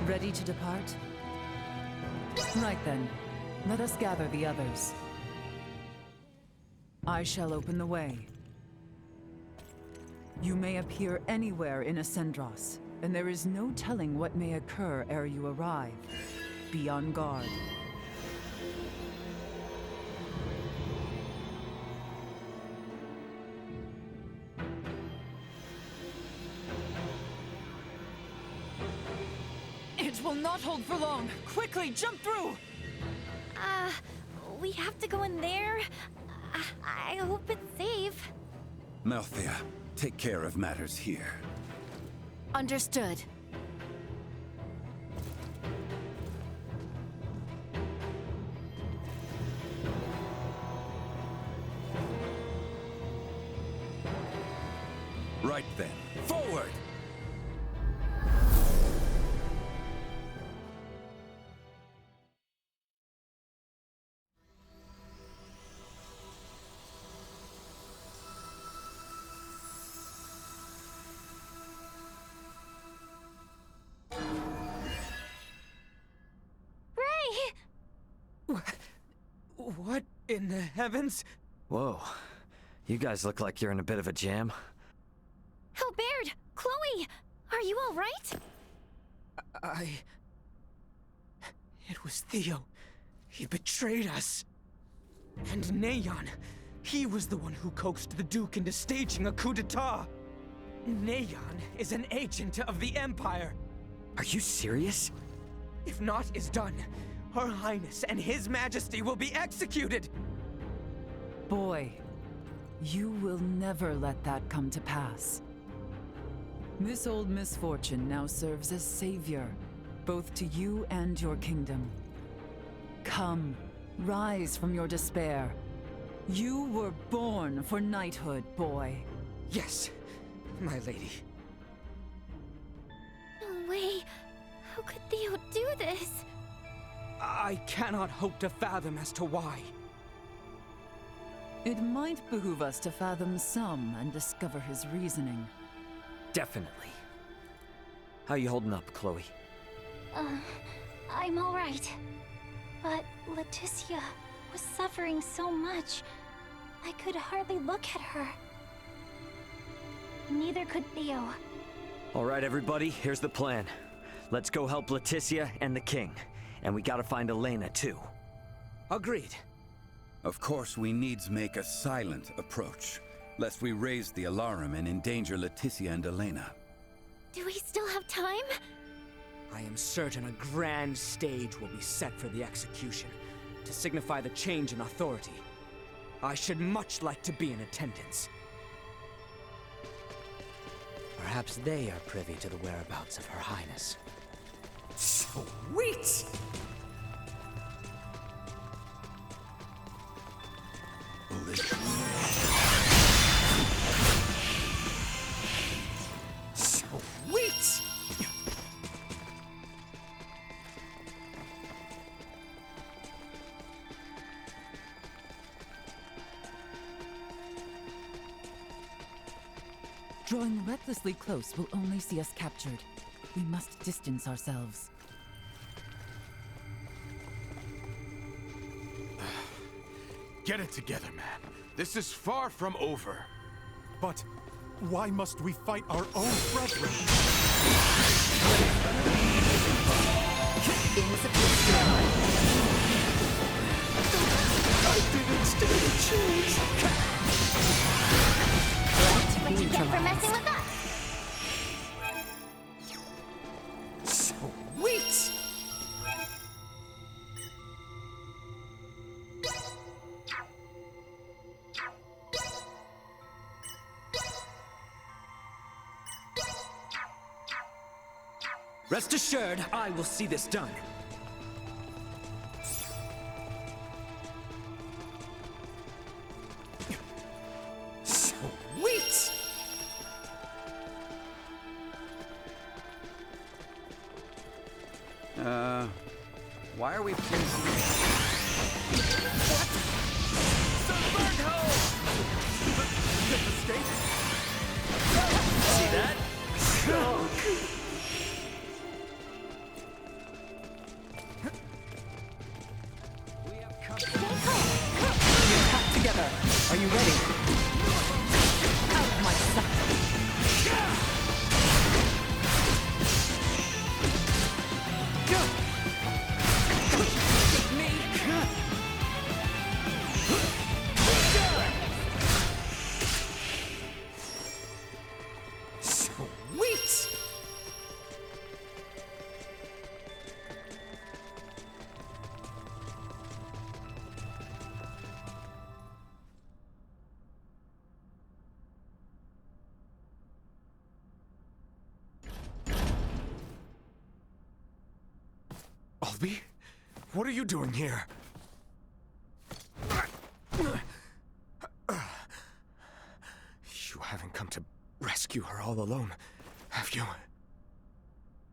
Ready to depart? Right then, let us gather the others. I shall open the way. You may appear anywhere in Ascendros, and there is no telling what may occur ere you arrive. Be on guard. It will not hold for long. Quickly, jump through! We have to go in there? I hope it's safe. Melthea, take care of matters here. Understood. Right then, forward! What in the heavens? Whoa. You guys look like you're in a bit of a jam. Hilbert! Chloe! Are you all right? It was Theo. He betrayed us. And Neon. He was the one who coaxed the Duke into staging a coup d'etat. Neon is an agent of the Empire. Are you serious? If naught is done, Her Highness and His Majesty will be executed! Boy, you will never let that come to pass. This old misfortune now serves as savior, both to you and your kingdom. Come, rise from your despair. You were born for knighthood, boy. Yes, my lady. No way. How could Theo do this? I cannot hope to fathom as to why. It might behoove us to fathom some and discover his reasoning. Definitely. How you holding up, Chloe? I'm all right. But Leticia was suffering so much, I could hardly look at her. Neither could Theo. All right, everybody, here's the plan. Let's go help Leticia and the king. And we gotta find Elena, too. Agreed. Of course, we needs make a silent approach, lest we raise the alarm and endanger Leticia and Elena. Do we still have time? I am certain a grand stage will be set for the execution, to signify the change in authority. I should much like to be in attendance. Perhaps they are privy to the whereabouts of Her Highness. Sweet! Sweet! Drawing recklessly close will only see us captured. We must distance ourselves. Get it together, man. This is far from over. But why must we fight our own brethren? I didn't stand a chance. What you get for messing with us? Sweet! Rest assured, I will see this done. Sweet! Why are we placing... See that? Albie? What are you doing here? You haven't come to rescue her all alone, have you?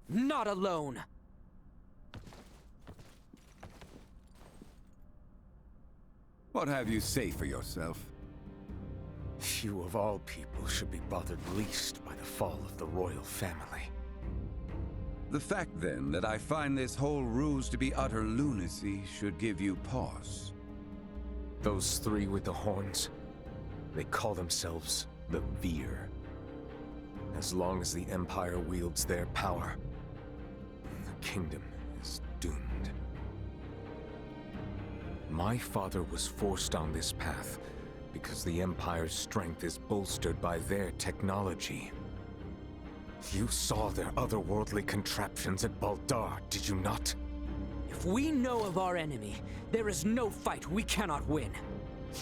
Not alone! What have you say for yourself? You of all people should be bothered least by the fall of the royal family. The fact, then, that I find this whole ruse to be utter lunacy should give you pause. Those three with the horns, they call themselves the Veer. As long as the Empire wields their power, the kingdom is doomed. My father was forced on this path because the Empire's strength is bolstered by their technology. You saw their otherworldly contraptions at Baldar, did you not? If we know of our enemy, there is no fight we cannot win.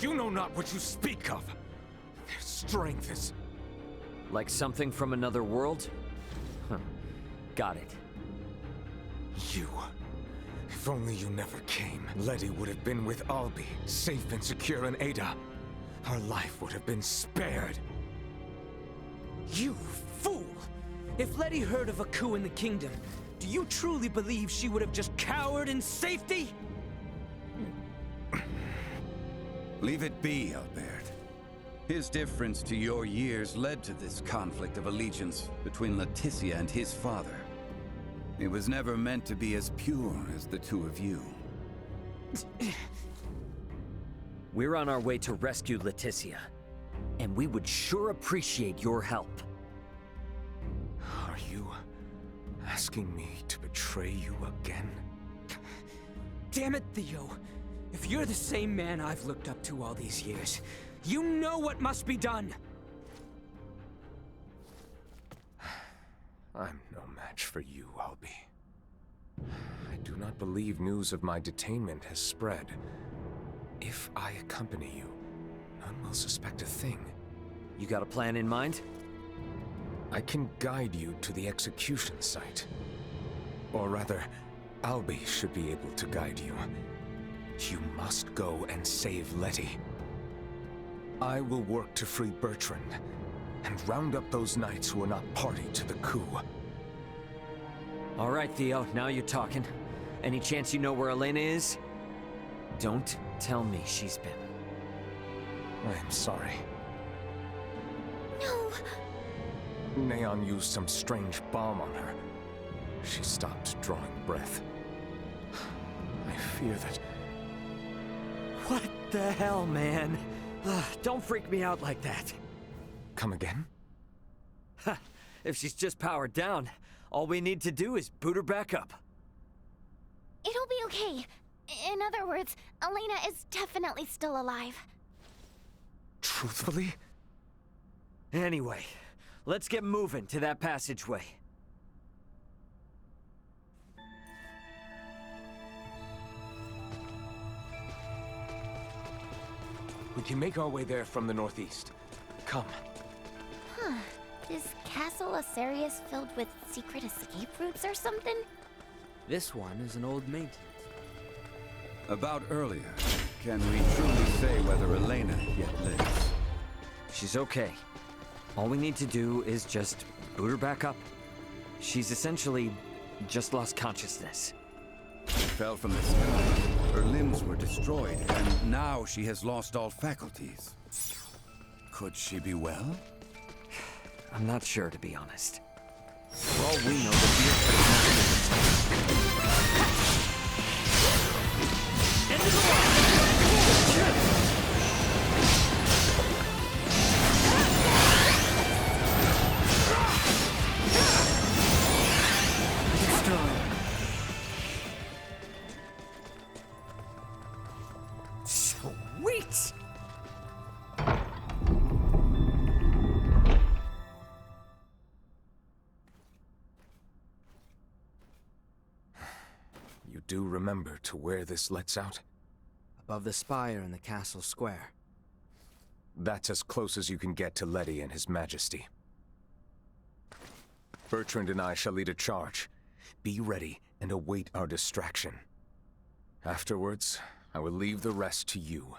You know not what you speak of. Their strength is... Like something from another world? Huh. Got it. You. If only you never came, Letty would have been with Albie, safe and secure in Ada. Her life would have been spared. You fool! If Letty heard of a coup in the kingdom, do you truly believe she would have just cowered in safety? Leave it be, Albert. His difference to your years led to this conflict of allegiance between Leticia and his father. It was never meant to be as pure as the two of you. We're on our way to rescue Leticia, and we would sure appreciate your help. Are you asking me to betray you again? Damn it, Theo. If you're the same man I've looked up to all these years, you know what must be done! I'm no match for you, Albie. I do not believe news of my detainment has spread. If I accompany you, none will suspect a thing. You got a plan in mind? I can guide you to the execution site. Or rather, Albie should be able to guide you. You must go and save Letty. I will work to free Bertrand, and round up those knights who are not party to the coup. All right, Theo, now you're talking. Any chance you know where Elena is? Don't tell me she's been. I am sorry. No! Neon used some strange bomb on her. She stopped drawing breath. I fear that... What the hell, man? Don't freak me out like that. Come again? If she's just powered down, all we need to do is boot her back up. It'll be okay. In other words, Elena is definitely still alive. Truthfully? Anyway, let's get moving to that passageway. We can make our way there from the northeast. Come. Huh. Is Castle Asarius filled with secret escape routes or something? This one is an old maintenance. About earlier, can we truly say whether Elena yet lives? She's okay. All we need to do is just boot her back up. She's essentially just lost consciousness. She fell from the sky. Her limbs were destroyed, and now she has lost all faculties. Could she be well? I'm not sure, to be honest. For all we know, the beer could have into the water! Sweet! You do remember to where this lets out? Above the spire in the castle square. That's as close as you can get to Letty and His Majesty. Bertrand and I shall lead a charge. Be ready and await our distraction. Afterwards, I will leave the rest to you.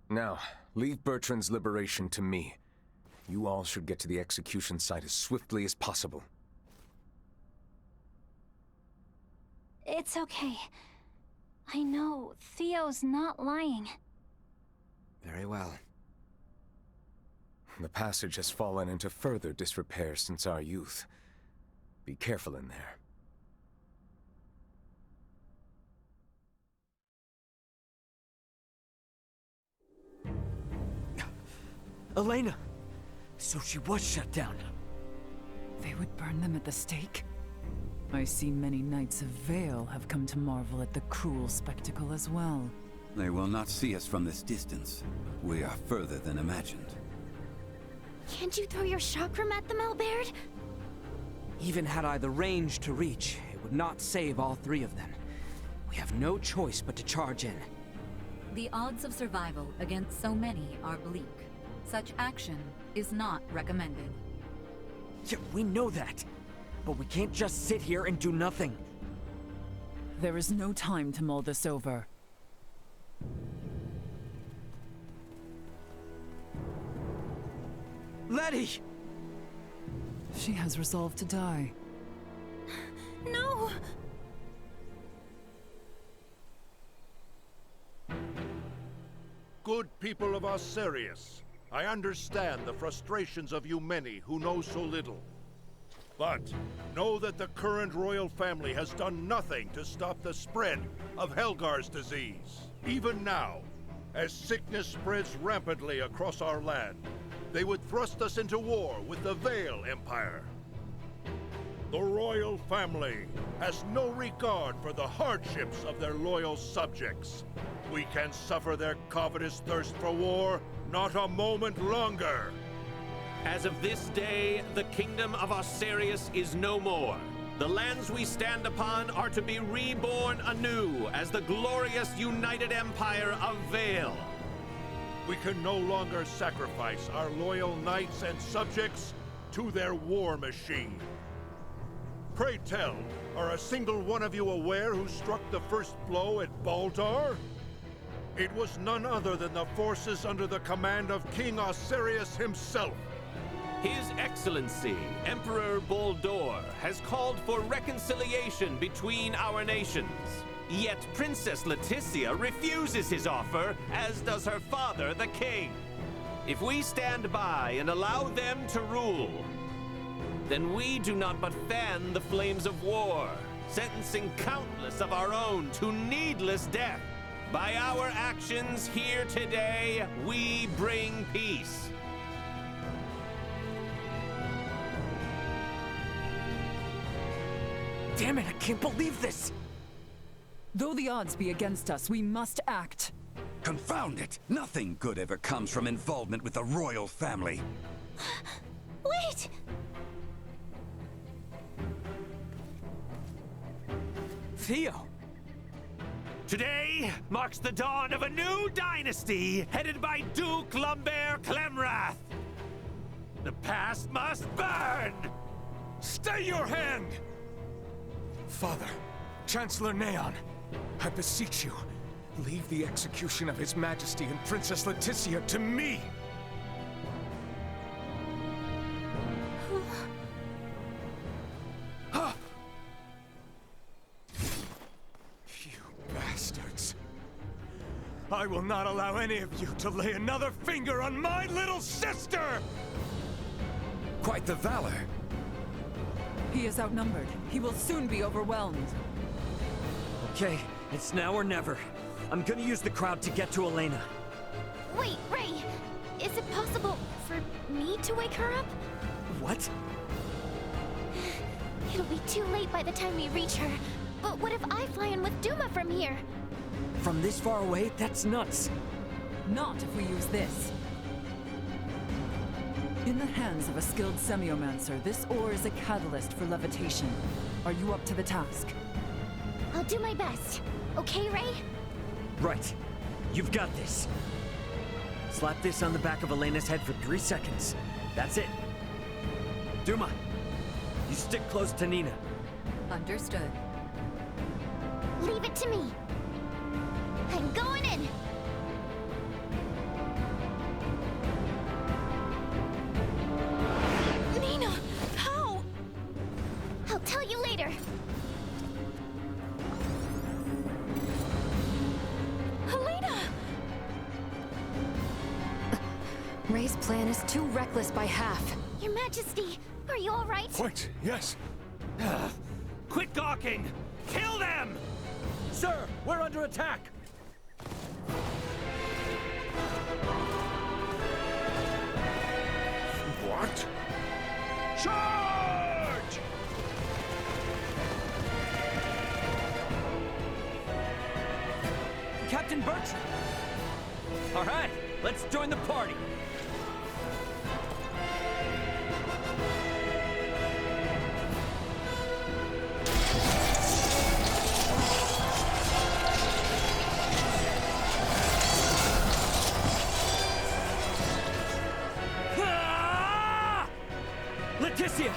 Now, leave Bertrand's liberation to me. You all should get to the execution site as swiftly as possible. It's okay. I know Theo's not lying. Very well. The passage has fallen into further disrepair since our youth. Be careful in there. Elena! So she was shut down. They would burn them at the stake? I see many Knights of Vale have come to marvel at the cruel spectacle as well. They will not see us from this distance. We are further than imagined. Can't you throw your chakram at them, Albert? Even had I the range to reach, it would not save all three of them. We have no choice but to charge in. The odds of survival against so many are bleak. Such action is not recommended. Yeah, we know that. But we can't just sit here and do nothing. There is no time to mull this over. Letty! She has resolved to die. No! Good people of Osirius, I understand the frustrations of you many who know so little. But know that the current royal family has done nothing to stop the spread of Helgar's disease. Even now, as sickness spreads rampantly across our land, they would thrust us into war with the Vale Empire. The royal family has no regard for the hardships of their loyal subjects. We can suffer their covetous thirst for war not a moment longer. As of this day, the kingdom of Osirius is no more. The lands we stand upon are to be reborn anew as the glorious united empire of Vale. We can no longer sacrifice our loyal knights and subjects to their war machine. Pray tell, are a single one of you aware who struck the first blow at Baldar? It was none other than the forces under the command of King Osirius himself. His Excellency, Emperor Baldor, has called for reconciliation between our nations. Yet Princess Leticia refuses his offer, as does her father, the king. If we stand by and allow them to rule, then we do not but fan the flames of war, sentencing countless of our own to needless death. By our actions here today, we bring peace. Damn it, I can't believe this! Though the odds be against us, we must act. Confound it! Nothing good ever comes from involvement with the royal family. Wait! Theo! Today marks the dawn of a new dynasty headed by Duke Lambert Clemrath. The past must burn! Stay your hand! Father, Chancellor Neon, I beseech you, leave the execution of His Majesty and Princess Leticia to me! You bastards! I will not allow any of you to lay another finger on my little sister! Quite the valor. He is outnumbered. He will soon be overwhelmed. Okay, it's now or never. I'm gonna use the crowd to get to Elena. Wait, Ray! Is it possible for me to wake her up? What? It'll be too late by the time we reach her. But what if I fly in with Duma from here? From this far away? That's nuts. Not if we use this. In the hands of a skilled semiomancer, this ore is a catalyst for levitation. Are you up to the task? I'll do my best. Okay, Ray? Right. You've got this. Slap this on the back of Elena's head for 3 seconds. That's it. Duma, you stick close to Nina. Understood. Leave it to me. I'm going in. Nina, how? I'll tell you later. Helena! Ray's plan is too reckless by half. Your Majesty, are you all right? Quite, yes. Quit gawking! Kill them! Sir, we're under attack! What? Charge! Captain Bertram! All right, let's join the party. Leticia!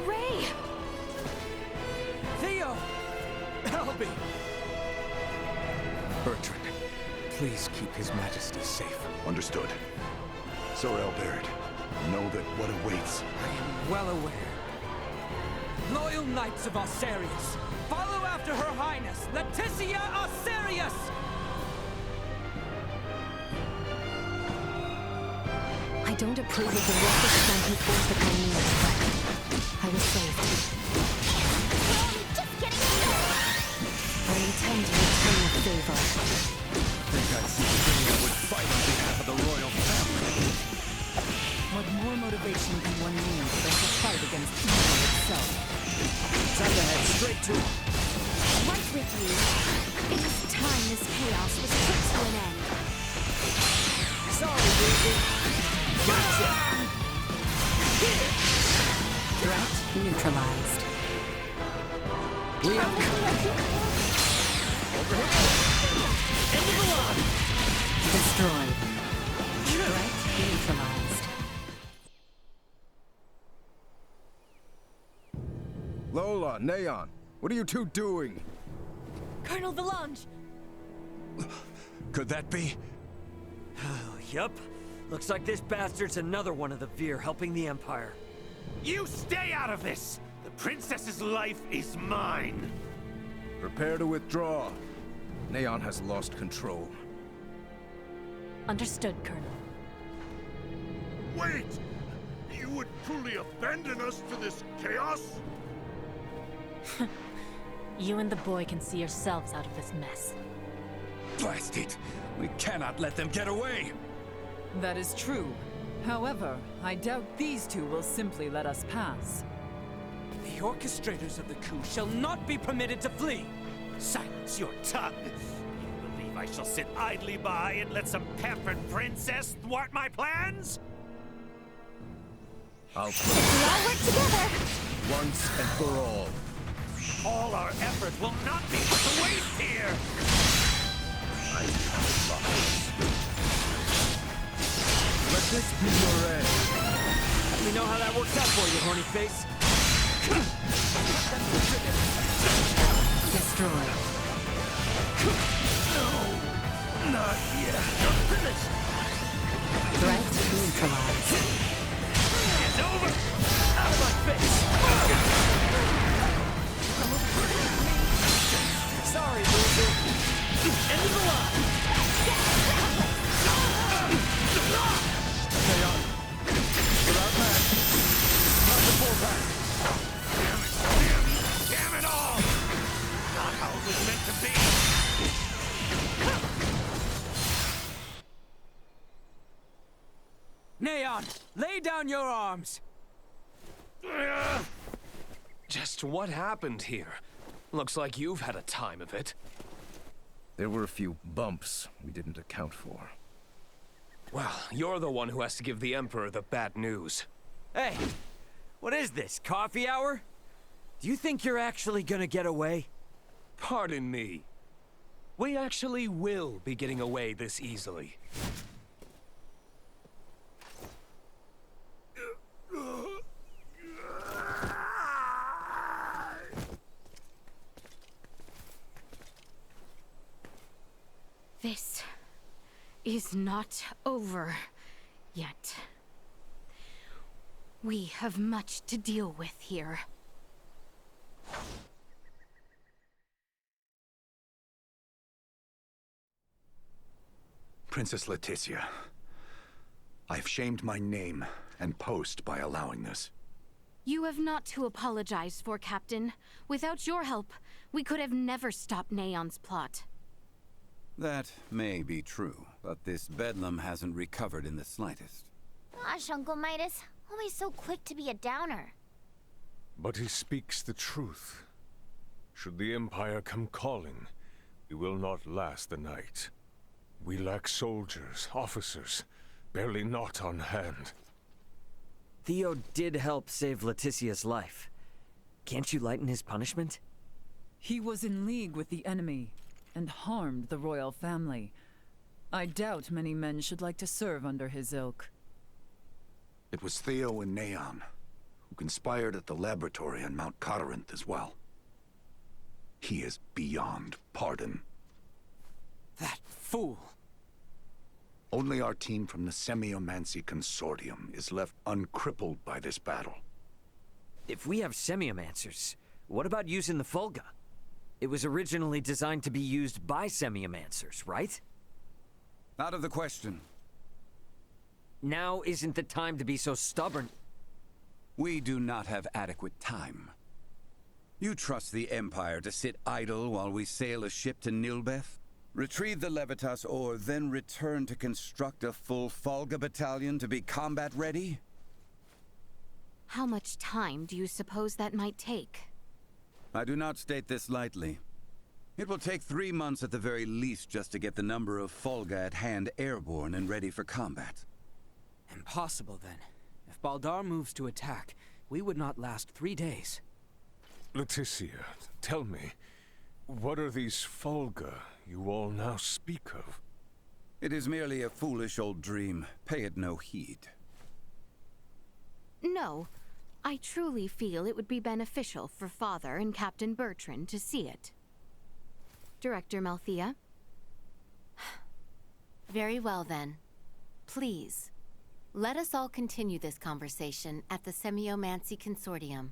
Ray! Theo! Albie! Bertrand, please keep His Majesty safe. Understood. Sir Albert, know that what awaits. I am well aware. Loyal Knights of Osarius, follow after Her Highness, Leticia Osarius! I don't approve of the reckless plan he forced upon me, but I was saved. Just getting started. I intend to return the favor. Think I'd see Virginia would fight on behalf of the royal family. What more motivation can one need than to fight against evil itself? Time to head straight to him. Right with you. It was time this chaos was put to an end. Sorry, Daisy. Gotcha! Threat neutralized. We have over here. End of the line. Destroyed. Threat neutralized. Lola, Neon, what are you two doing? Colonel Valange! Could that be? Yup. Looks like this bastard's another one of the Veer helping the Empire. You stay out of this! The princess's life is mine! Prepare to withdraw. Neon has lost control. Understood, Colonel. Wait! You would truly abandon us to this chaos? You and the boy can see yourselves out of this mess. Blast it! We cannot let them get away! That is true. However, I doubt these two will simply let us pass. The orchestrators of the coup shall not be permitted to flee! Silence your tongue! You believe I shall sit idly by and let some pampered princess thwart my plans? I'll We all work together. once and for all. All our effort will not be put to waste here! I have lost. Let this be your end. Let me know how that works out for you, horny face. Destroyed. No, not yet. You're finished. Threat neutralized. It's over! Out of my face! Sorry, loser. End of the line! Neon, you're outmatched. Not the full back. Damn it all! Not how it was meant to be! Neon, lay down your arms! Just what happened here? Looks like you've had a time of it. There were a few bumps we didn't account for. Well, you're the one who has to give the Emperor the bad news. Hey, what is this, coffee hour? Do you think you're actually gonna get away? Pardon me. We actually will be getting away this easily. is not over yet. We have much to deal with here. Princess Leticia, I've shamed my name and post by allowing this. You have not to apologize for, Captain. Without your help, we could have never stopped Neon's plot. That may be true, but this bedlam hasn't recovered in the slightest. Gosh, Uncle Midas, always so quick to be a downer. But he speaks the truth. Should the Empire come calling, we will not last the night. We lack soldiers, officers, barely naught on hand. Theo did help save Leticia's life. Can't you lighten his punishment? He was in league with the enemy and harmed the royal family. I doubt many men should like to serve under his ilk. It was Theo and Neon, who conspired at the laboratory on Mount Corinth as well. He is beyond pardon. That fool! Only our team from the Semiomancy Consortium is left uncrippled by this battle. If we have semiomancers, what about using the Fulga? It was originally designed to be used by semiomancers, right? Out of the question. Now isn't the time to be so stubborn. We do not have adequate time. You trust the Empire to sit idle while we sail a ship to Nilbeth? Retrieve the Levitas ore, then return to construct a full Fulga battalion to be combat ready? How much time do you suppose that might take? I do not state this lightly. It will take 3 months at the very least just to get the number of Fulga at hand airborne and ready for combat. Impossible, then. If Baldar moves to attack, we would not last 3 days. Leticia, tell me, what are these Fulga you all now speak of? It is merely a foolish old dream. Pay it no heed. No. I truly feel it would be beneficial for Father and Captain Bertrand to see it. Director Malthea? Very well, then. Please, let us all continue this conversation at the Semiomancy Consortium.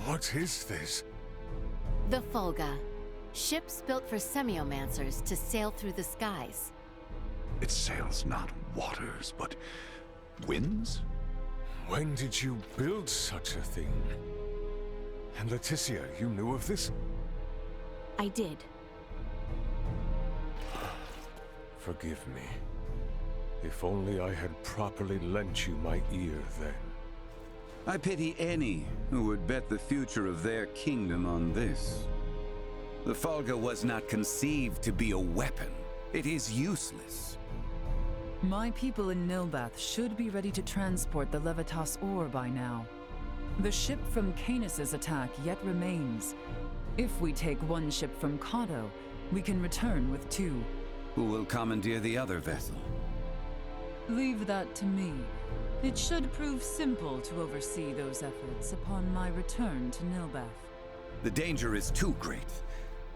What is this? The Fulga. Ships built for semiomancers to sail through the skies. It sails not waters, but winds? When did you build such a thing? And Leticia, you knew of this? I did. Forgive me. If only I had properly lent you my ear then. I pity any who would bet the future of their kingdom on this. The Fulga was not conceived to be a weapon. It is useless. My people in Nilbath should be ready to transport the Levitas ore by now. The ship from Canis's attack yet remains. If we take one ship from Kato, we can return with 2. Who will commandeer the other vessel? Leave that to me. It should prove simple to oversee those efforts upon my return to Nilbeth. The danger is too great.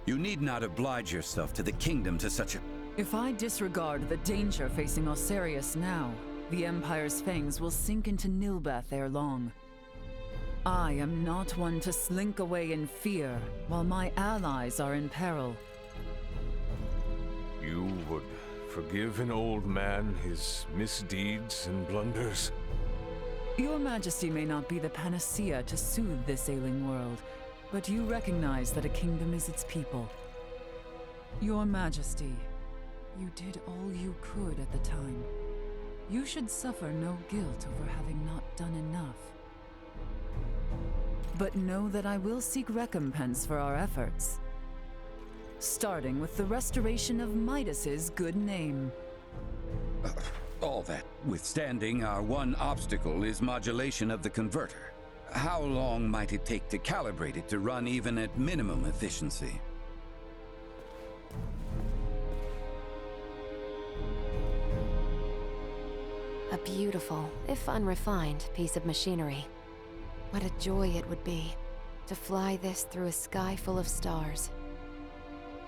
You need not oblige yourself to the kingdom to such a... If I disregard the danger facing Osarius now, the Empire's fangs will sink into Nilbeth ere long. I am not one to slink away in fear while my allies are in peril. You would forgive an old man his misdeeds and blunders? Your Majesty may not be the panacea to soothe this ailing world, but you recognize that a kingdom is its people. Your Majesty, you did all you could at the time. You should suffer no guilt over having not done enough. But know that I will seek recompense for our efforts. Starting with the restoration of Midas's good name. All that withstanding, our one obstacle is modulation of the converter. How long might it take to calibrate it to run even at minimum efficiency? A beautiful, if unrefined, piece of machinery. What a joy it would be to fly this through a sky full of stars.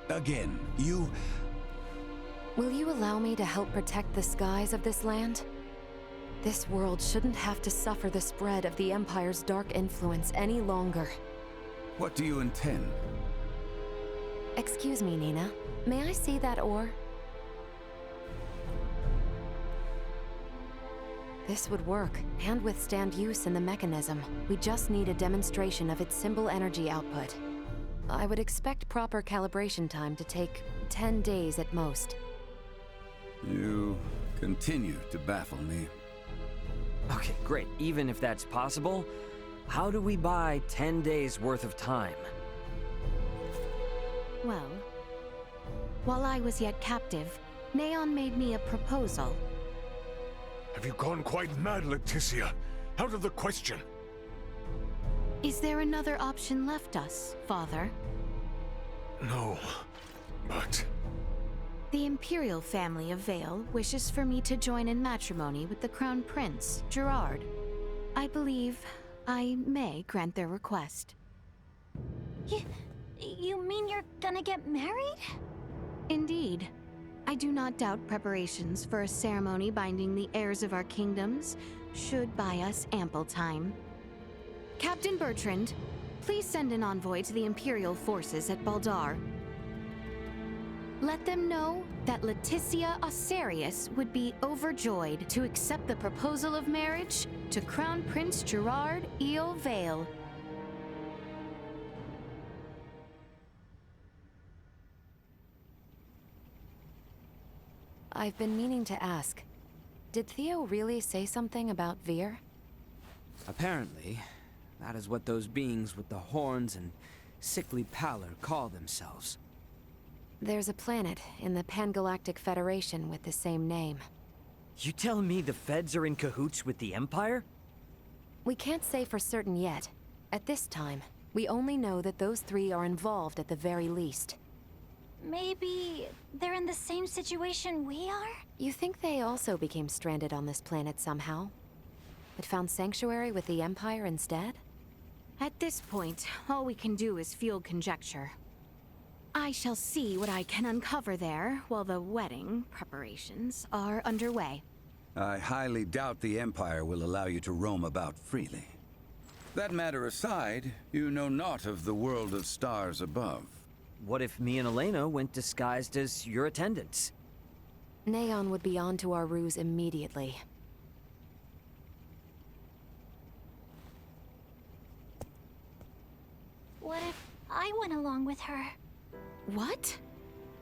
Again, you... Will you allow me to help protect the skies of this land? This world shouldn't have to suffer the spread of the Empire's dark influence any longer. What do you intend? Excuse me, Nina. May I see that ore? This would work, and withstand use in the mechanism. We just need a demonstration of its symbol energy output. I would expect proper calibration time to take 10 days at most. You continue to baffle me. Okay, great. Even if that's possible, how do we buy 10 days worth of time? Well, while I was yet captive, Neon made me a proposal. Have you gone quite mad, Leticia? Out of the question. Is there another option left us, Father? No, but... The Imperial family of Vale wishes for me to join in matrimony with the Crown Prince, Gerard. I believe I may grant their request. You mean you're gonna get married? Indeed. I do not doubt preparations for a ceremony binding the heirs of our kingdoms should buy us ample time. Captain Bertrand, please send an envoy to the Imperial forces at Baldar. Let them know that Leticia Osarius would be overjoyed to accept the proposal of marriage to Crown Prince Gerard Eel Vale. I've been meaning to ask. Did Theo really say something about Vir? Apparently, that is what those beings with the horns and sickly pallor call themselves. There's a planet in the Pangalactic Federation with the same name. You telling me the Feds are in cahoots with the Empire? We can't say for certain yet. At this time, we only know that those three are involved at the very least. Maybe they're in the same situation we are? You think they also became stranded on this planet somehow? But found sanctuary with the Empire instead? At this point, all we can do is field conjecture. I shall see what I can uncover there while the wedding preparations are underway. I highly doubt the Empire will allow you to roam about freely. That matter aside, you know naught of the world of stars above. What if me and Elena went disguised as your attendants? Neon would be onto our ruse immediately. What if I went along with her? What?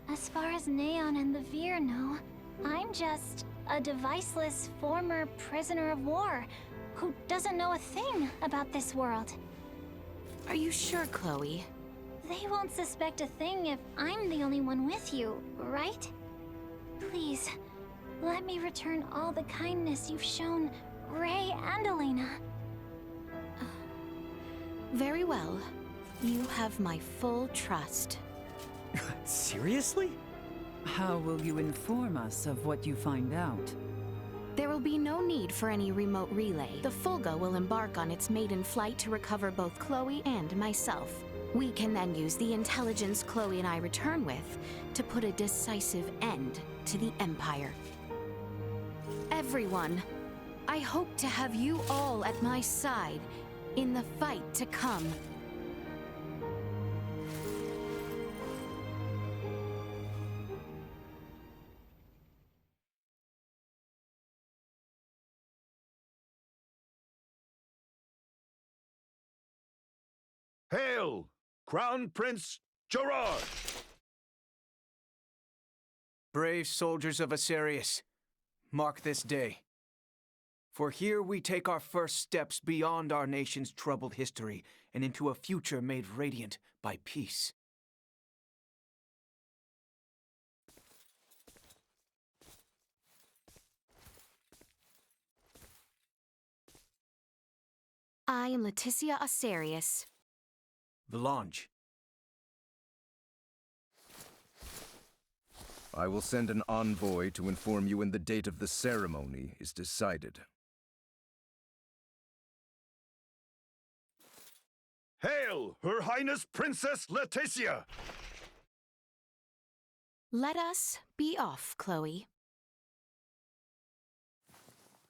As far as Neon and the Vir know, I'm just a deviceless former prisoner of war who doesn't know a thing about this world. Are you sure, Chloe? They won't suspect a thing if I'm the only one with you, right? Please, let me return all the kindness you've shown Ray and Elena. Very well. You have my full trust. Seriously? How will you inform us of what you find out? There will be no need for any remote relay. The Fulga will embark on its maiden flight to recover both Chloe and myself. We can then use the intelligence Chloe and I return with to put a decisive end to the Empire. Everyone, I hope to have you all at my side in the fight to come. Hail, Crown Prince Gerard! Brave soldiers of Asarius, mark this day. For here we take our first steps beyond our nation's troubled history and into a future made radiant by peace. I am Leticia Asarius. Valange. I will send an envoy to inform you when the date of the ceremony is decided. Hail, Her Highness Princess Leticia! Let us be off, Chloe.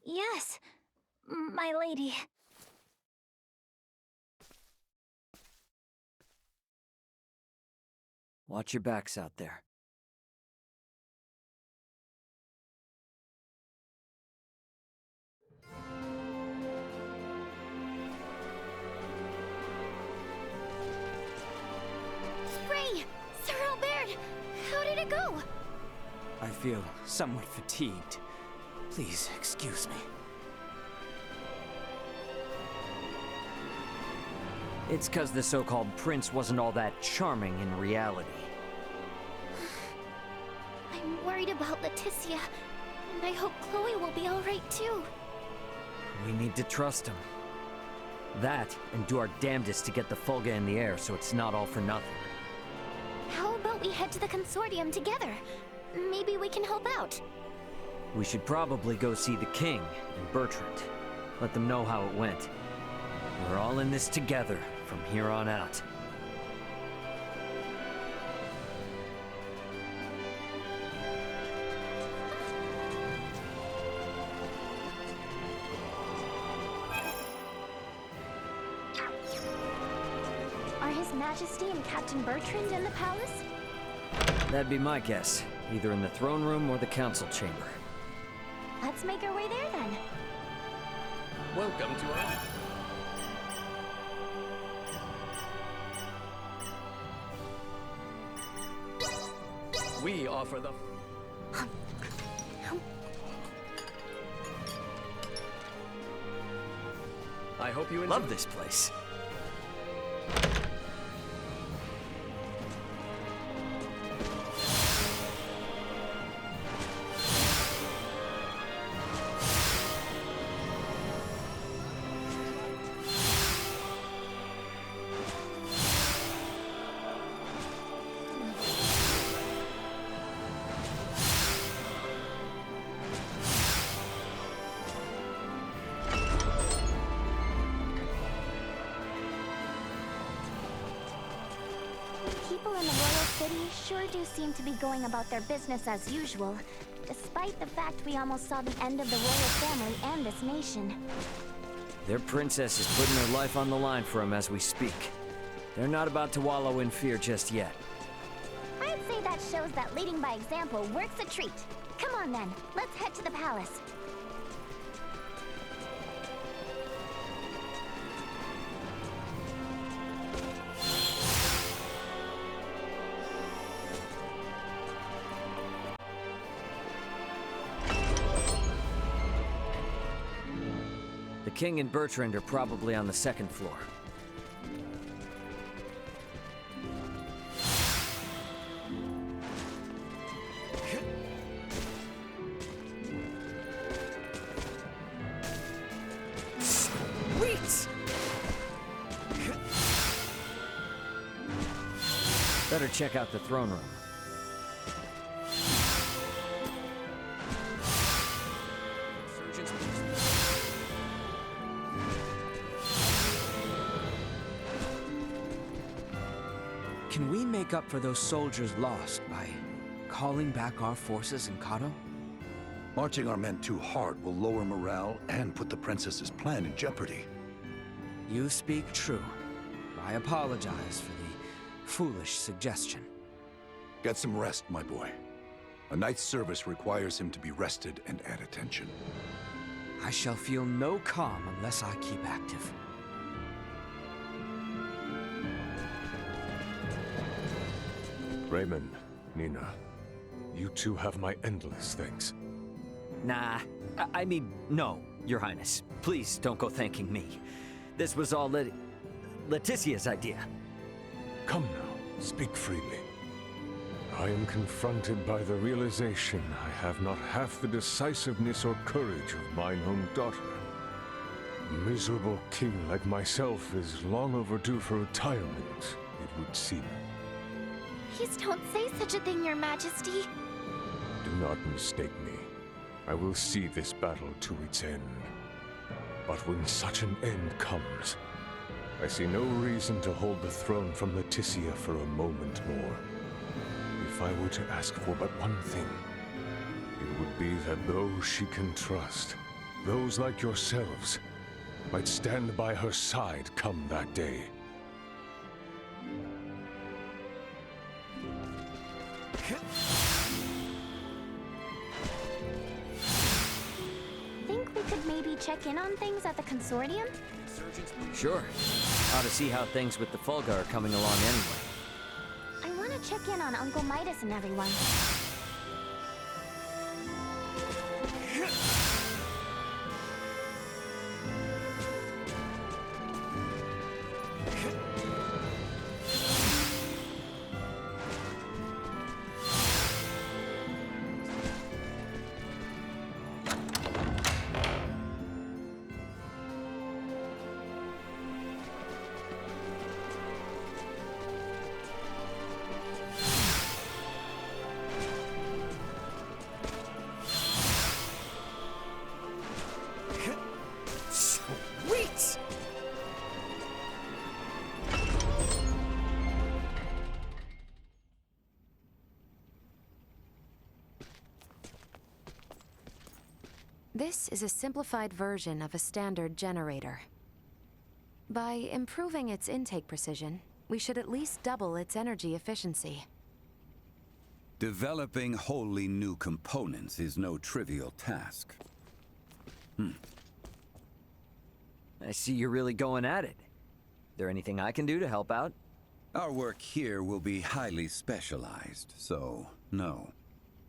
Yes, my lady. Watch your backs out there. Ray! Sir Albert! How did it go? I feel somewhat fatigued. Please excuse me. It's 'cause the so-called prince wasn't all that charming in reality. I'm worried about Leticia, and I hope Chloe will be alright too. We need to trust him. That, and do our damnedest to get the Fulga in the air so it's not all for nothing. How about we head to the consortium together? Maybe we can help out. We should probably go see the king and Bertrand. Let them know how it went. We're all in this together from here on out. Are His Majesty and Captain Bertrand in the palace? That'd be my guess. Either in the throne room or the council chamber. Let's make our way there then. Welcome to our... We offer the... I hope you enjoy... Love this place. People in the Royal City sure do seem to be going about their business as usual, despite the fact we almost saw the end of the royal family and this nation. Their princess is putting her life on the line for him as we speak. They're not about to wallow in fear just yet. I'd say that shows that leading by example works a treat. Come on then, let's head to the palace. The king and Bertrand are probably on the second floor. Sweet! Better check out the throne room. Can we make up for those soldiers lost by calling back our forces in Kato? Marching our men too hard will lower morale and put the princess's plan in jeopardy. You speak true. I apologize for the foolish suggestion. Get some rest, my boy. A knight's service requires him to be rested and at attention. I shall feel no calm unless I keep active. Raymond, Nina, you two have my endless thanks. Nah, I mean, no, Your Highness. Please don't go thanking me. This was all Leticia's idea. Come now, speak freely. I am confronted by the realization I have not half the decisiveness or courage of mine own daughter. A miserable king like myself is long overdue for retirement, it would seem. Please don't say such a thing, Your Majesty. Do not mistake me. I will see this battle to its end. But when such an end comes, I see no reason to hold the throne from Leticia for a moment more. If I were to ask for but one thing, it would be that those she can trust, those like yourselves, might stand by her side come that day. Think we could maybe check in on things at the consortium? Sure. Ought to see how things with the Fulga are coming along anyway. I want to check in on Uncle Midas and everyone. This is a simplified version of a standard generator. By improving its intake precision, we should at least double its energy efficiency. Developing wholly new components is no trivial task. I see you're really going at it. There anything I can do to help out? Our work here will be highly specialized, so no.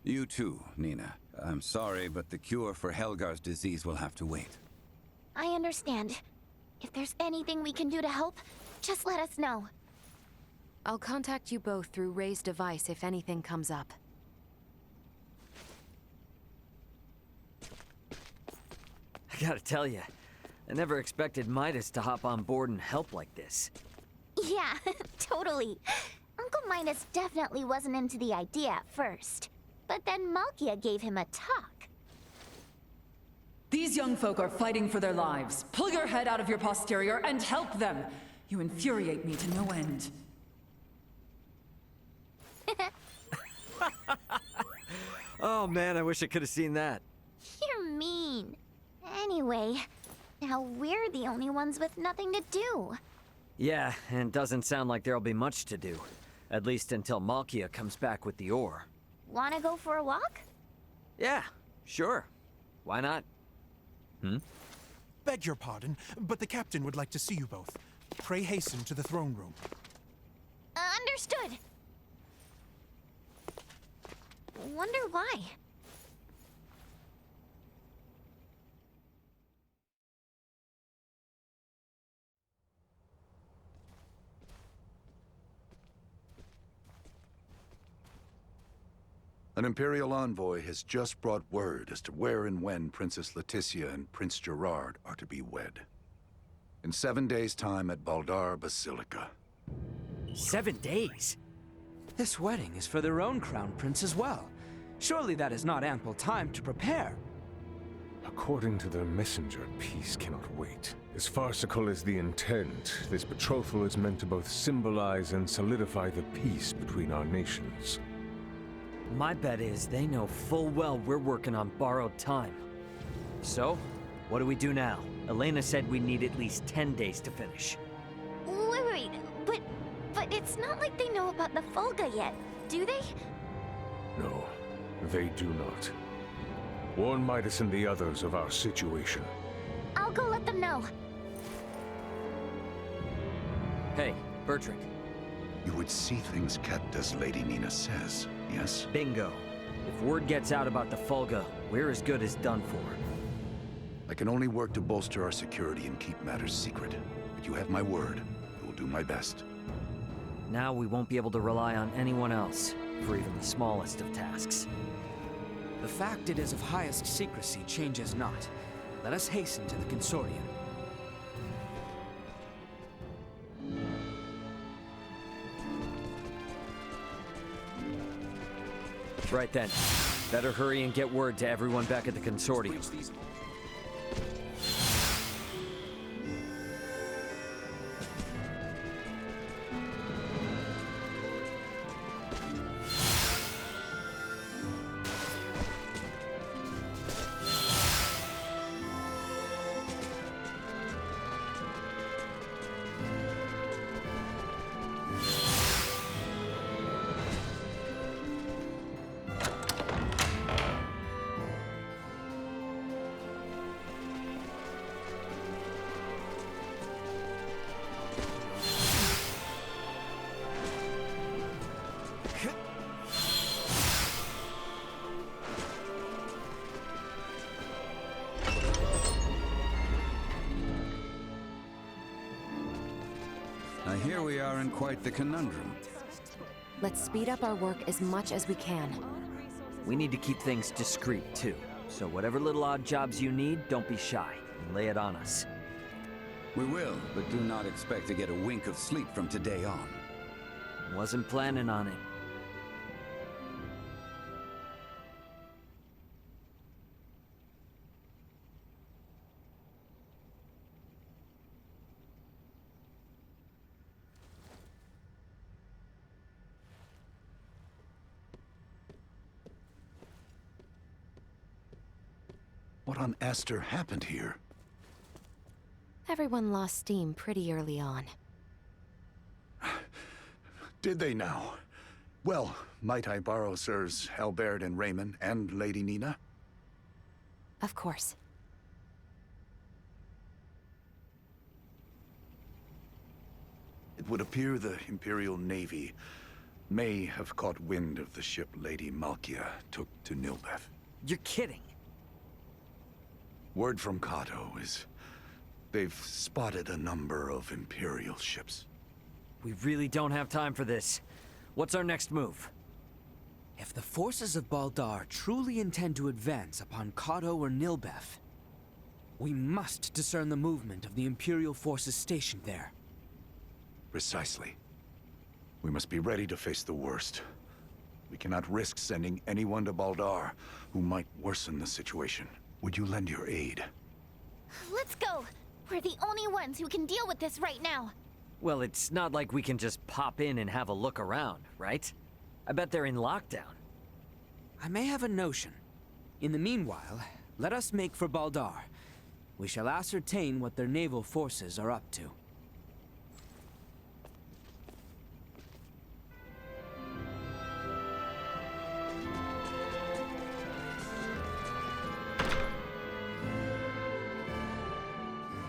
You too, Nina. I'm sorry, but the cure for Helgar's disease will have to wait. I understand. If there's anything we can do to help, just let us know. I'll contact you both through Ray's device if anything comes up. I gotta tell you, I never expected Midas to hop on board and help like this. Yeah, totally. Uncle Midas definitely wasn't into the idea at first. But then Malkia gave him a talk. These young folk are fighting for their lives. Pull your head out of your posterior and help them. You infuriate me to no end. Oh man, I wish I could have seen that. You're mean. Anyway, now we're the only ones with nothing to do. Yeah, and it doesn't sound like there'll be much to do. At least until Malkia comes back with the ore. Wanna go for a walk? Yeah, sure. Why not? Beg your pardon, but the captain would like to see you both. Pray hasten to the throne room. Understood. Wonder why. An Imperial envoy has just brought word as to where and when Princess Leticia and Prince Gerard are to be wed. In 7 days' time at Baldar Basilica. 7 days? This wedding is for their own crown prince as well. Surely that is not ample time to prepare. According to their messenger, peace cannot wait. As farcical as the intent, this betrothal is meant to both symbolize and solidify the peace between our nations. My bet is they know full well we're working on borrowed time. So, what do we do now? Elena said we need at least 10 days to finish. Wait, but it's not like they know about the Folga yet, do they? No, they do not. Warn Midas and the others of our situation. I'll go let them know. Hey, Bertrand. You would see things kept as Lady Nina says, yes? Bingo. If word gets out about the Folga, we're as good as done for. I can only work to bolster our security and keep matters secret. But you have my word. I will do my best. Now we won't be able to rely on anyone else, for even the smallest of tasks. The fact it is of highest secrecy changes not. Let us hasten to the consortium. Right then. Better hurry and get word to everyone back at the consortium. Here we are in quite the conundrum. Let's speed up our work as much as we can. We need to keep things discreet, too. So whatever little odd jobs you need, don't be shy, and lay it on us. We will, but do not expect to get a wink of sleep from today on. Wasn't planning on it. What on Aster happened here? Everyone lost steam pretty early on. Did they now? Well, might I borrow Sirs Albert and Raymond and Lady Nina? Of course. It would appear the Imperial Navy may have caught wind of the ship Lady Malkia took to Nilbeth. You're kidding! Word from Kato is they've spotted a number of Imperial ships. We really don't have time for this. What's our next move? If the forces of Baldar truly intend to advance upon Kato or Nilbeth, we must discern the movement of the Imperial forces stationed there. Precisely. We must be ready to face the worst. We cannot risk sending anyone to Baldar who might worsen the situation. Would you lend your aid? Let's go! We're the only ones who can deal with this right now. Well, it's not like we can just pop in and have a look around, right? I bet they're in lockdown. I may have a notion. In the meanwhile, let us make for Baldar. We shall ascertain what their naval forces are up to.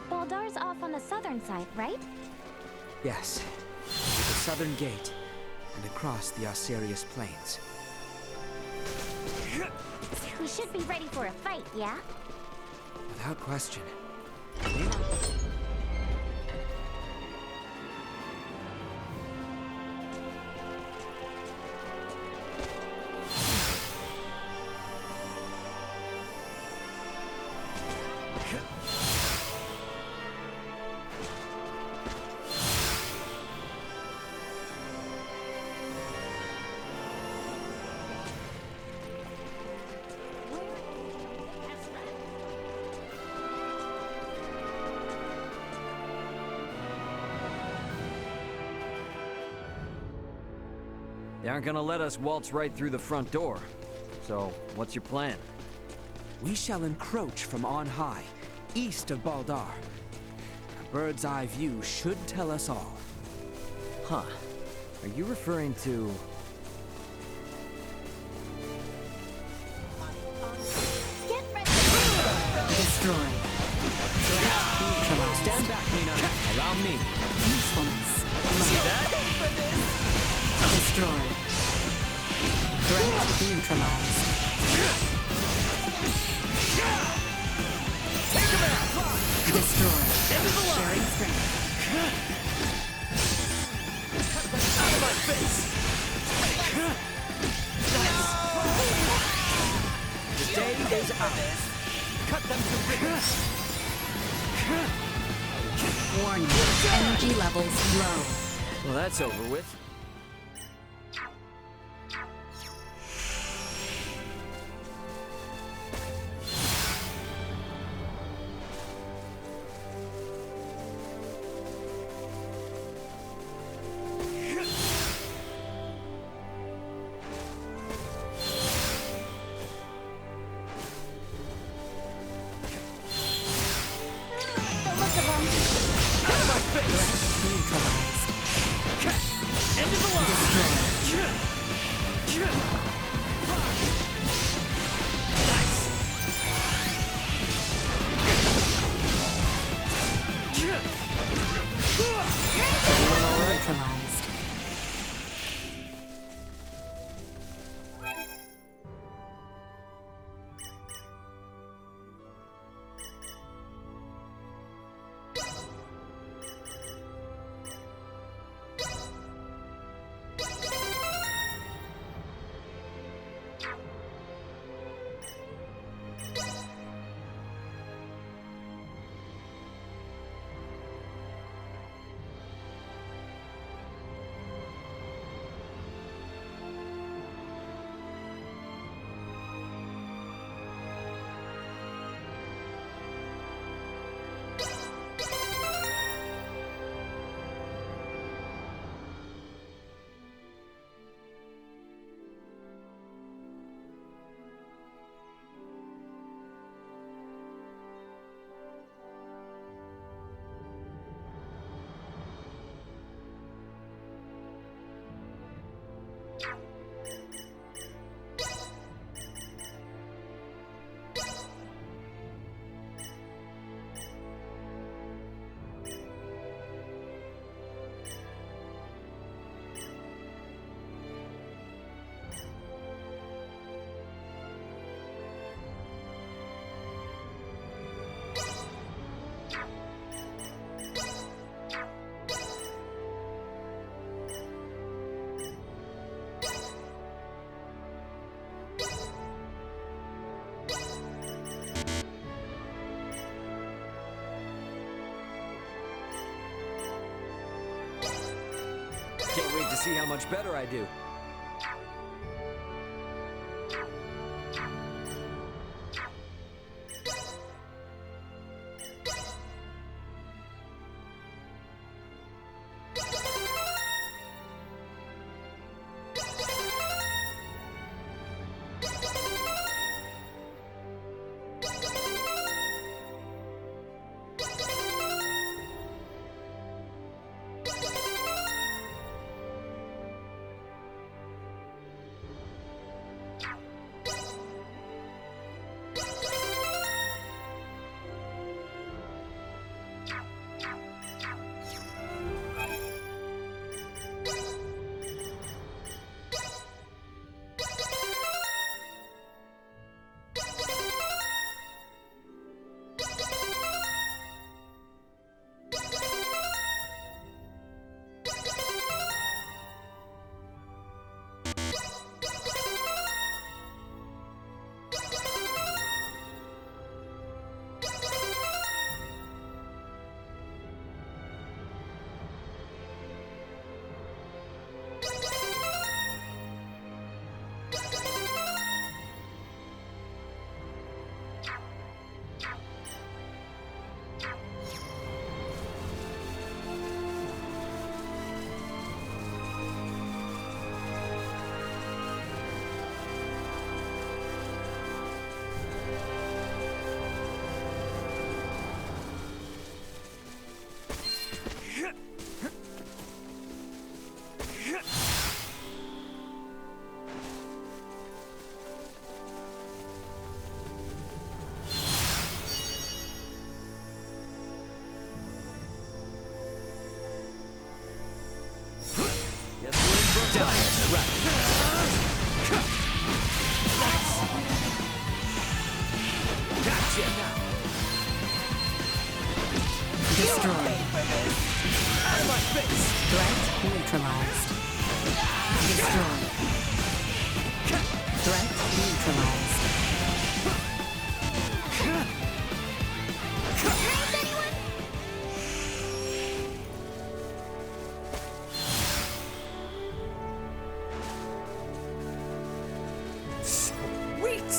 Baldar's off on the southern side, right? Yes, through the southern gate, and across the Osirius Plains. We should be ready for a fight, yeah? Without question. They aren't gonna let us waltz right through the front door. So, what's your plan? We shall encroach from on high, east of Baldar. A bird's eye view should tell us all. Huh. Are you referring to... Destroy. Stand back, Nina. Allow me. Usefulness. See that? Destroy. Threat neutralized. Take him out! Destroy. End of the line! Sharing strength. Out of my face! The day is ours. Cut them to ribbons. Warning. Energy levels low. Well, that's over with. Can't wait to see how much better I do. Gotcha! Destroyed. Out of my face! Threat neutralized. Destroyed. Threat neutralized. Sweet!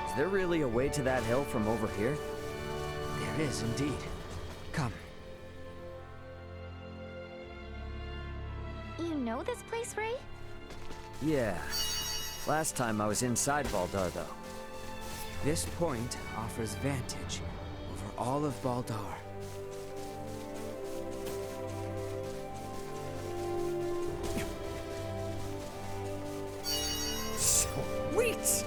Is there really a way to that hill from over here? There is indeed. Come. You know this place, Ray? Yeah. Last time I was inside Baldar, though. This point offers vantage over all of Baldar. Sweet!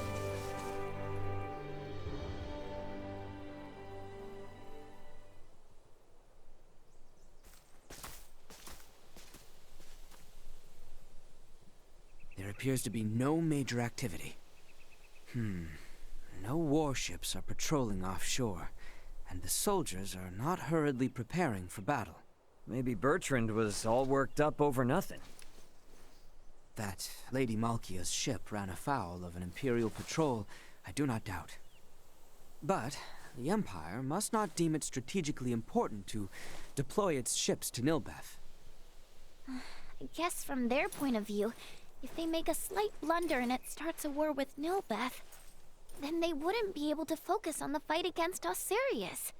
There appears to be no major activity. No warships are patrolling offshore, and the soldiers are not hurriedly preparing for battle. Maybe Bertrand was all worked up over nothing. That Lady Malkia's ship ran afoul of an Imperial patrol, I do not doubt. But the Empire must not deem it strategically important to deploy its ships to Nilbeth. I guess from their point of view, if they make a slight blunder and it starts a war with Nilbeth, then they wouldn't be able to focus on the fight against Osirius.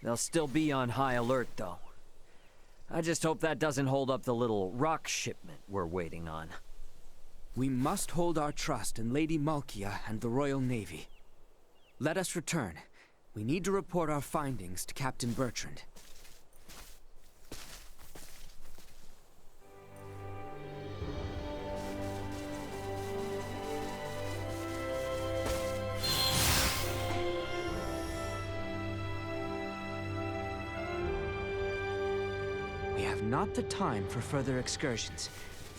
They'll still be on high alert, though. I just hope that doesn't hold up the little rock shipment we're waiting on. We must hold our trust in Lady Malkia and the Royal Navy. Let us return. We need to report our findings to Captain Bertrand. We have not the time for further excursions.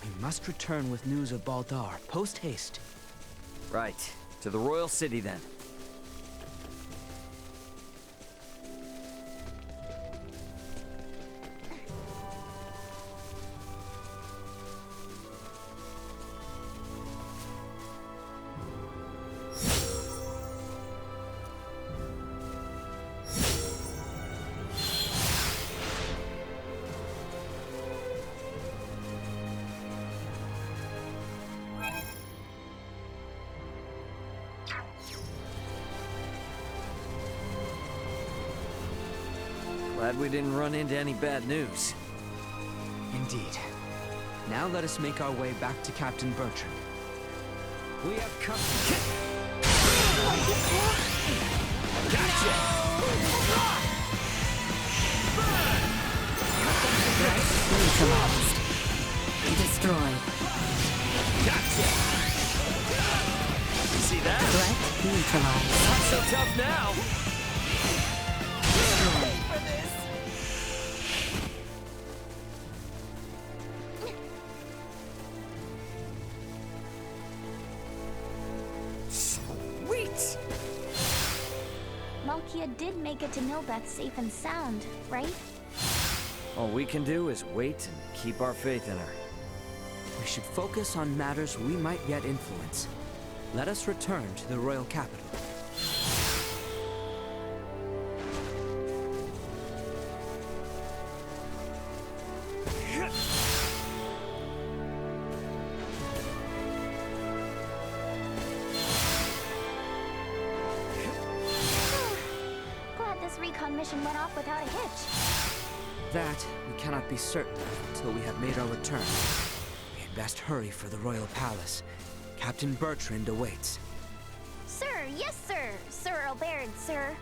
We must return with news of Baldar, post-haste. Right. To the Royal City, then. Glad we didn't run into any bad news. Indeed. Now let us make our way back to Captain Bertrand. We have come. Gotcha! Neutralized. Destroyed. Gotcha! See that? Threat neutralized. Not so tough now! Sweet! Malkia did make it to Nilbeth safe and sound, right? All we can do is wait and keep our faith in her. We should focus on matters we might yet influence. Let us return to the royal capital. Glad this recon mission went off without a hitch. That we cannot be certain of until we have made our return. We had best hurry for the royal palace. Captain Bertrand awaits. Sir, yes sir! Sir Albert, sir.